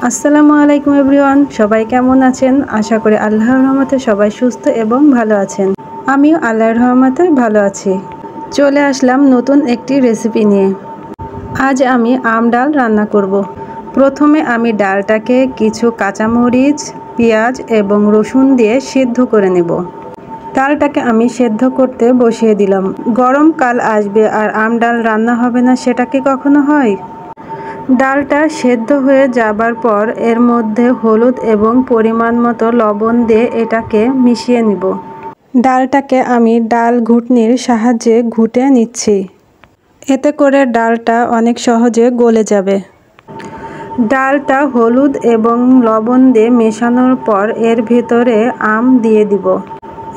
আসসালামু আলাইকুম এভরিওয়ান, সবাই কেমন আছেন? আশা করি আল্লাহর রহমতে সবাই সুস্থ এবং ভালো আছেন। আমিও আল্লাহর রহমতে ভালো আছি। চলে আসলাম নতুন একটি রেসিপি নিয়ে। আজ আমি আম ডাল রান্না করব। প্রথমে আমি ডালটাকে কিছু কাঁচামরিচ, পেঁয়াজ এবং রসুন দিয়ে সেদ্ধ করে নেব। ডালটাকে আমি সেদ্ধ করতে বসিয়ে দিলাম। গরমকাল আসবে আর আম ডাল রান্না হবে না, সেটা কি কখনো হয়? ডালটা সেদ্ধ হয়ে যাবার পর এর মধ্যে হলুদ এবং পরিমাণ মতো লবণ দিয়ে এটাকে মিশিয়ে নিব। ডালটাকে আমি ডাল ঘুটনির সাহায্যে ঘুটে নিচ্ছি। এতে করে ডালটা অনেক সহজে গলে যাবে। ডালটা হলুদ এবং লবণ দিয়ে মেশানোর পর এর ভিতরে আম দিয়ে দিব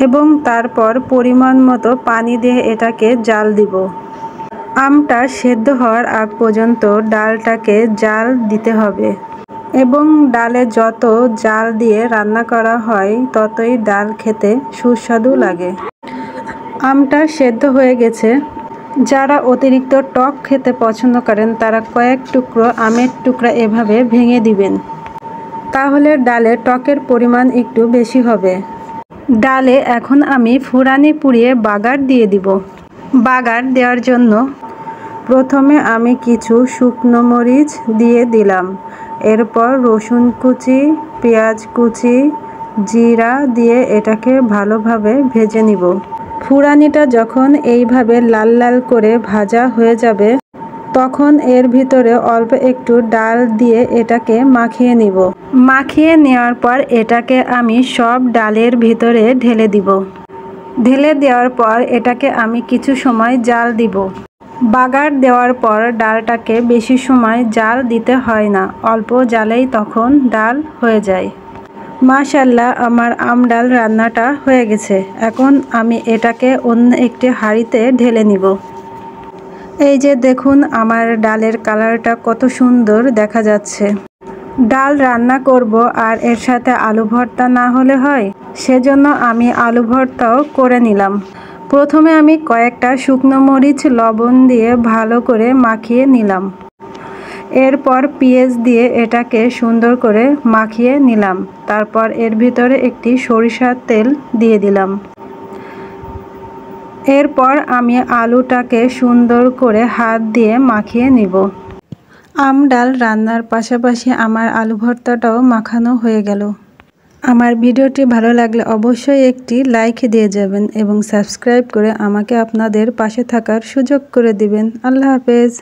এবং তারপর পরিমাণ মতো পানি দিয়ে এটাকে জাল দিব। আমটা সেদ্ধ হওয়ার আগ পর্যন্ত ডালটাকে জাল দিতে হবে এবং ডালে যত জাল দিয়ে রান্না করা হয় ততই ডাল খেতে সুস্বাদু লাগে। আমটা সেদ্ধ হয়ে গেছে। যারা অতিরিক্ত টক খেতে পছন্দ করেন তারা কয়েক টুকরো আমের টুকরা এভাবে ভেঙে দিবেন, তাহলে ডালে টকের পরিমাণ একটু বেশি হবে। ডালে এখন আমি ফুরানি পুড়িয়ে বাগার দিয়ে দিব। বাগার দেওয়ার জন্য প্রথমে আমি কিছু শুকনো মরিচ দিয়ে দিলাম, এরপর রসুন কুচি, পেঁয়াজ কুচি, জিরা দিয়ে এটাকে ভালোভাবে ভেজে নিব। ফুরানিটা যখন এইভাবে লাল লাল করে ভাজা হয়ে যাবে তখন এর ভিতরে অল্প একটু ডাল দিয়ে এটাকে মাখিয়ে নিব। মাখিয়ে নেওয়ার পর এটাকে আমি সব ডালের ভিতরে ঢেলে দিব। ঢেলে দেওয়ার পর এটাকে আমি কিছু সময় জাল দিব। বাগার দেওয়ার পর ডালটাকে বেশি সময় জাল দিতে হয় না, অল্প জালেই তখন ডাল হয়ে যায়। মাশাআল্লাহ, আমার আম ডাল রান্নাটা হয়ে গেছে। এখন আমি এটাকে অন্য একটি হাঁড়িতে ঢেলে নিব। এই যে দেখুন, আমার ডালের কালারটা কত সুন্দর দেখা যাচ্ছে। ডাল রান্না করব আর এর সাথে আলু ভর্তা না হলে হয়, সেজন্য আমি আলু ভর্তাও করে নিলাম। প্রথমে আমি কয়েকটা শুকনো মরিচ লবণ দিয়ে ভালো করে মাখিয়ে নিলাম। এরপর পেঁয়াজ দিয়ে এটাকে সুন্দর করে মাখিয়ে নিলাম। তারপর এর ভিতরে একটি সরিষার তেল দিয়ে দিলাম। এরপর আমি আলুটাকে সুন্দর করে হাত দিয়ে মাখিয়ে নিব। আম ডাল রান্নার পাশাপাশি আমার আলু ভর্তাটাও মাখানো হয়ে গেল। আমার ভিডিওটি ভালো লাগলে অবশ্যই একটি লাইক দিয়ে যাবেন এবং সাবস্ক্রাইব করে আমাকে আপনাদের পাশে থাকার সুযোগ করে দিবেন। আল্লাহ হাফেজ।